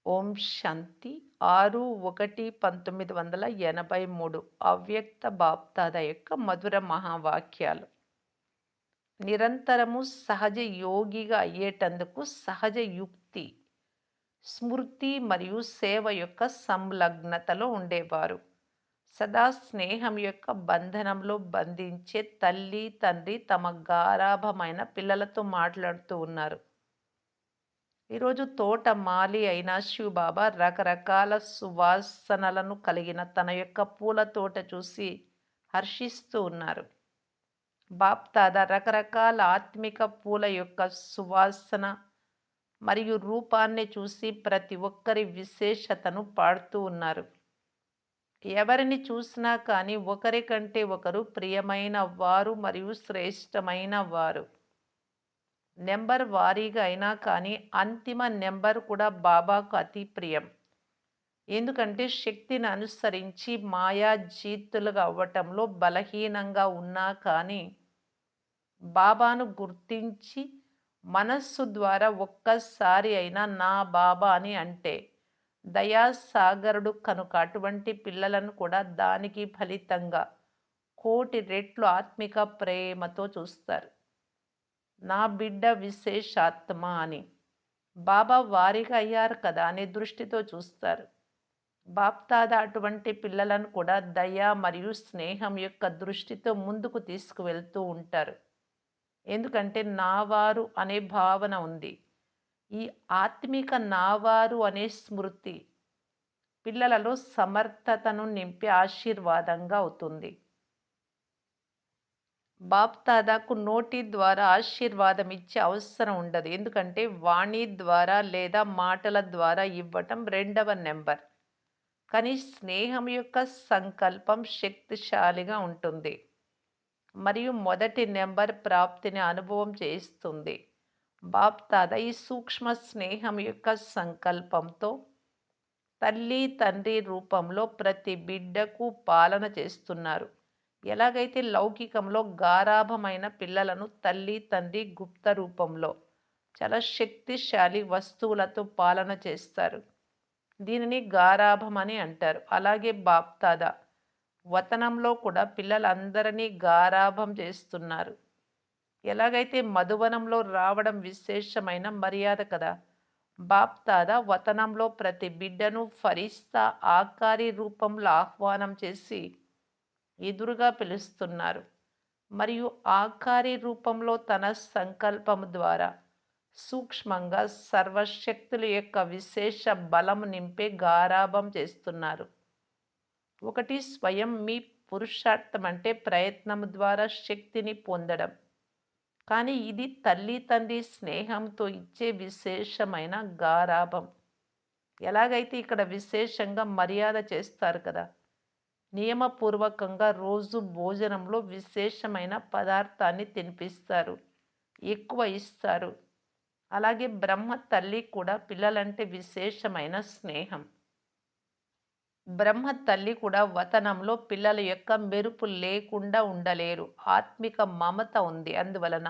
ఓం శాంతి 6/1/1983 అవ్యక్త బాప్దాద యొక్క మధుర మహావాక్యాలు. నిరంతరము సహజ యోగిగా అయ్యేటందుకు సహజ యుక్తి, స్మృతి మరియు సేవ యొక్క సంలగ్నతలో ఉండేవారు. సదా స్నేహం యొక్క బంధనంలో బంధించే తల్లి తండ్రి తమ గారాభమైన పిల్లలతో మాట్లాడుతూ ఉన్నారు. ఈరోజు తోట మాలి అయిన శివబాబా రకరకాల సువాసనలను కలిగిన తన యొక్క పూల తోట చూసి హర్షిస్తూ ఉన్నారు. బాప్దాదా రకరకాల ఆత్మిక పూల యొక్క సువాసన మరియు రూపాన్ని చూసి ప్రతి ఒక్కరి విశేషతను పాడుతూ ఉన్నారు. ఎవరిని చూసినా కానీ ఒకరికంటే ఒకరు ప్రియమైన వారు మరియు శ్రేష్టమైన వారు. నెంబర్ వారీగా అయినా కానీ అంతిమ నెంబర్ కూడా బాబాకు అతి ప్రియం. ఎందుకంటే శక్తిని అనుసరించి మాయా జీతులుగా అవ్వటంలో బలహీనంగా ఉన్నా కానీ బాబాను గుర్తించి మనస్సు ద్వారా ఒక్కసారి అయినా నా బాబా అని అంటే దయాసాగరుడు కనుక అటువంటి పిల్లలను కూడా దానికి ఫలితంగా కోటి రెట్లు ఆత్మిక ప్రేమతో చూస్తారు. నా బిడ్డ విశేషాత్మ అని బాబా వారిగా అయ్యారు కదా అనే దృష్టితో చూస్తారు. బాప్దాదా అటువంటి పిల్లలను కూడా దయ మరియు స్నేహం యొక్క దృష్టితో ముందుకు తీసుకువెళ్తూ ఉంటారు. ఎందుకంటే నావారు అనే భావన ఉంది. ఈ ఆత్మిక నావారు అనే స్మృతి పిల్లలలో సమర్థతను నింపే ఆశీర్వాదంగా అవుతుంది. బాప్దాదాకు నోటి ద్వారా ఆశీర్వాదం ఇచ్చే అవసరం ఉండదు. ఎందుకంటే వాణి ద్వారా లేదా మాటల ద్వారా ఇవ్వటం రెండవ నెంబర్. కానీ స్నేహం యొక్క సంకల్పం శక్తిశాలిగా ఉంటుంది మరియు మొదటి నెంబర్ ప్రాప్తిని అనుభవం చేయిస్తుంది. బాప్దాదా ఈ సూక్ష్మ స్నేహం యొక్క సంకల్పంతో తల్లి తండ్రి రూపంలో ప్రతి బిడ్డకు పాలన చేస్తున్నారు. ఎలాగైతే లౌకికంలో గారాభమైన పిల్లలను తల్లి తండ్రి గుప్త రూపంలో చాలా శక్తిశాలి వస్తువులతో పాలన చేస్తారు. దీనిని గారాభం అని అంటారు. అలాగే బాప్దాదా వతనంలో కూడా పిల్లలందరినీ గారాభం చేస్తున్నారు. ఎలాగైతే మధువనంలో రావడం విశేషమైన మర్యాద కదా, బాప్దాదా వతనంలో ప్రతి బిడ్డను ఫరిస్తా ఆకారి రూపంలో ఆహ్వానం చేసి ఎదురుగా పిలుస్తున్నారు మరియు ఆకారి రూపంలో తన సంకల్పం ద్వారా సూక్ష్మంగా సర్వశక్తుల యొక్క విశేష బలము నింపే గారాభం చేస్తున్నారు. ఒకటి స్వయం మీ పురుషార్థం అంటే ప్రయత్నం ద్వారా శక్తిని పొందడం. కానీ ఇది తల్లి తండ్రి స్నేహంతో ఇచ్చే విశేషమైన గారాభం. ఎలాగైతే ఇక్కడ విశేషంగా మర్యాద చేస్తారు కదా, నియమపూర్వకంగా రోజు భోజనంలో విశేషమైన పదార్థాన్ని తినిపిస్తారు, ఎక్కువ ఇస్తారు. అలాగే బ్రహ్మ తల్లి కూడా పిల్లలంటే విశేషమైన స్నేహం. బ్రహ్మ తల్లి కూడా వతనంలో పిల్లల యొక్క మెరుపు లేకుండా ఉండలేరు. ఆత్మిక మమత ఉంది. అందువలన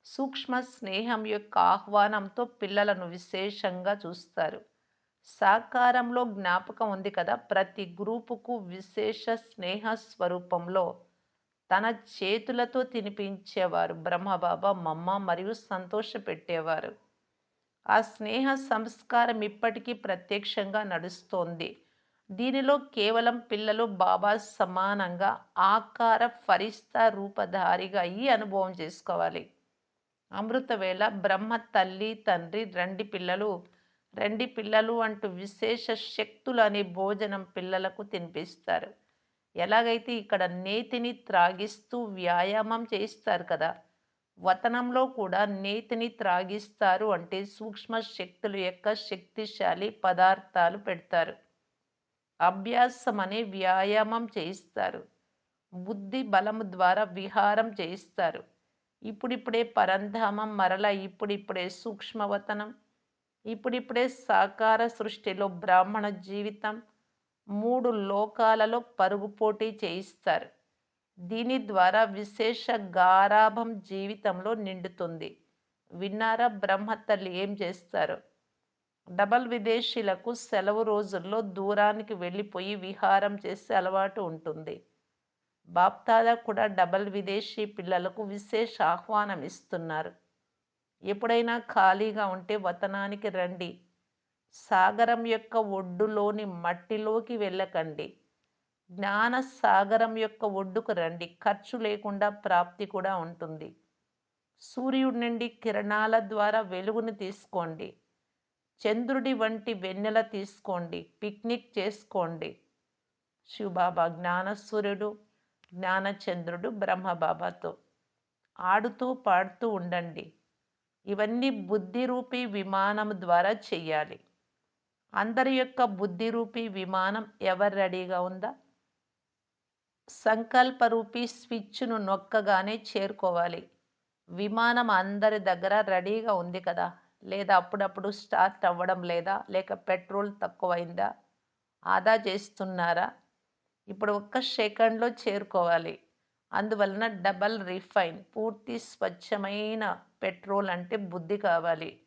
సూక్ష్మ స్నేహం యొక్క ఆహ్వానంతో పిల్లలను విశేషంగా చూస్తారు. సాకారంలో జ్ఞాపకం ఉంది కదా, ప్రతి గ్రూపుకు విశేష స్నేహ స్వరూపంలో తన చేతులతో తినిపించేవారు బ్రహ్మబాబా మమ్మ మరియు సంతోషపెట్టేవారు. ఆ స్నేహ సంస్కారం ఇప్పటికీ ప్రత్యక్షంగా నడుస్తోంది. దీనిలో కేవలం పిల్లలు బాబా సమానంగా ఆకార ఫరిస్తా రూపధారిగా అయ్యి అనుభవం చేసుకోవాలి. అమృతవేళ బ్రహ్మ తల్లి తండ్రి రండి పిల్లలు అంటూ విశేష శక్తులు అనే భోజనం పిల్లలకు తినిపిస్తారు. ఎలాగైతే ఇక్కడ నేతిని త్రాగిస్తూ వ్యాయామం చేయిస్తారు కదా, వతనంలో కూడా నేతిని త్రాగిస్తారు అంటే సూక్ష్మ శక్తుల యొక్క శక్తిశాలి పదార్థాలు పెడతారు. అభ్యాసం అనే వ్యాయామం చేయిస్తారు. బుద్ధి బలము ద్వారా విహారం చేయిస్తారు. ఇప్పుడిప్పుడే పరంధామం, మరలా ఇప్పుడిప్పుడే సూక్ష్మవతనం, ఇప్పుడిప్పుడే సాకార సృష్టిలో బ్రాహ్మణ జీవితం, 3 లోకాలలో పరుగుపోటీ చేయిస్తారు. దీని ద్వారా విశేష గారాభం జీవితంలో నిండుతుంది. విన్నారా బ్రహ్మ తల్లి ఏం చేస్తారు? డబల్ విదేశీయులకు సెలవు రోజుల్లో దూరానికి వెళ్ళిపోయి విహారం చేసే అలవాటు ఉంటుంది. బాప్దాదా కూడా డబల్ విదేశీ పిల్లలకు విశేష ఆహ్వానం ఇస్తున్నారు. ఎప్పుడైనా ఖాళీగా ఉంటే వతనానికి రండి. సాగరం యొక్క ఒడ్డులోని మట్టిలోకి వెళ్ళకండి. జ్ఞాన సాగరం యొక్క ఒడ్డుకు రండి. ఖర్చు లేకుండా ప్రాప్తి కూడా ఉంటుంది. సూర్యుడి నుండి కిరణాల ద్వారా వెలుగును తీసుకోండి. చంద్రుడి వంటి వెన్నెల తీసుకోండి. పిక్నిక్ చేసుకోండి. శివబాబా జ్ఞానసూర్యుడు, జ్ఞానచంద్రుడు బ్రహ్మబాబాతో ఆడుతూ పాడుతూ ఉండండి. ఇవన్నీ బుద్ధిరూపీ విమానం ద్వారా చెయ్యాలి. అందరి యొక్క బుద్ధిరూపీ విమానం ఎవరు రెడీగా ఉందా? సంకల్పరూపీ స్విచ్ను నొక్కగానే చేరుకోవాలి. విమానం అందరి దగ్గర రెడీగా ఉంది కదా? లేదా అప్పుడప్పుడు స్టార్ట్ అవ్వడం లేదా? లేక పెట్రోల్ తక్కువైందా? ఆదా చేస్తున్నారా? ఇప్పుడు ఒక్క సెకండ్లో చేరుకోవాలి. అందువలన డబల్ రిఫైన్ పూర్తి స్వచ్ఛమైన పెట్రోల్ అంటే బుద్ధి కావాలి.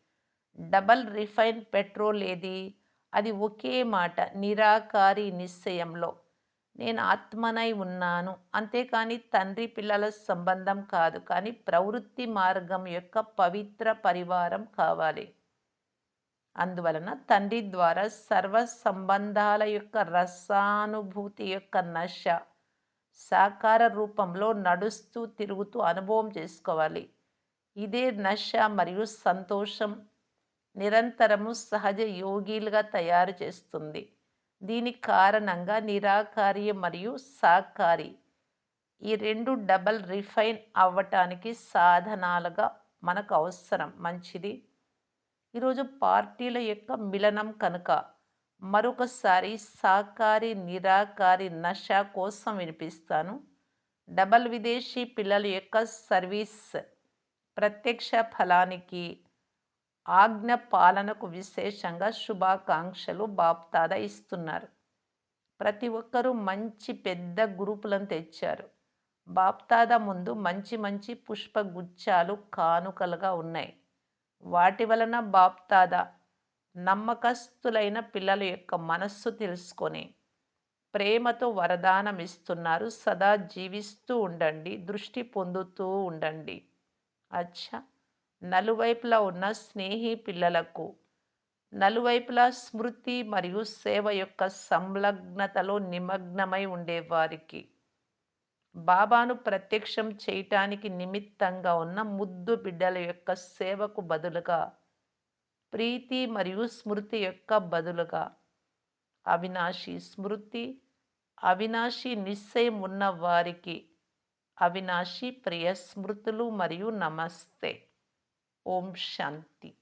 డబల్ రిఫైన్ పెట్రోల్ ఏది? అది ఒకే మాట నిరాకారి నిశ్చయంలో. నేను ఆత్మనై ఉన్నాను. అంతేకాని తండ్రి పిల్లల సంబంధం కాదు. కానీ ప్రవృత్తి మార్గం యొక్క పవిత్ర పరివారం కావాలి. అందువలన తండ్రి ద్వారా సర్వ సంబంధాల యొక్క రసానుభూతి యొక్క నశ సాకార రూపంలో నడుస్తూ తిరుగుతూ అనుభవం చేసుకోవాలి. ఇదే నశ మరియు సంతోషం నిరంతరము సహజ యోగిలుగా తయారు చేస్తుంది. దీని కారణంగా నిరాకారి మరియు సాకారి ఈ రెండు డబల్ రిఫైన్ అవ్వటానికి సాధనాలుగా మనకు అవసరం. మంచిది. ఈరోజు పార్టీల యొక్క మిలనం కనుక మరొకసారి సాకారి నిరాకారి నశ కోసం వినిపిస్తాను. డబల్ విదేశీ పిల్లల యొక్క సర్వీస్ ప్రత్యక్ష ఫలానికి ఆజ్ఞ పాలనకు విశేషంగా శుభాకాంక్షలు బాప్దాదా ఇస్తున్నారు. ప్రతి ఒక్కరూ మంచి పెద్ద గ్రూపులను తెచ్చారు. బాప్దాదా ముందు మంచి మంచి పుష్పగుచ్చాలు కానుకలుగా ఉన్నాయి. వాటి వలన బాప్దాదా నమ్మకస్తులైన పిల్లల యొక్క మనస్సు తెలుసుకొని ప్రేమతో వరదానం ఇస్తున్నారు. సదా జీవిస్తూ ఉండండి. దృష్టి పొందుతూ ఉండండి. అచ్చా నలువైపులా ఉన్న స్నేహి పిల్లలకు నలువైపులా స్మృతి మరియు సేవ యొక్క సంలగ్నతలో నిమగ్నమై ఉండేవారికి బాబాను ప్రత్యక్షం చేయటానికి నిమిత్తంగా ఉన్న ముద్దు బిడ్డల యొక్క సేవకు బదులుగా ప్రీతి మరియు స్మృతి యొక్క బదులుగా అవినాశి స్మృతి అవినాశి నిశ్చయం ఉన్న వారికి అవినాశి ప్రియ స్మృతులు మరియు నమస్తే. ఓం శాంతి.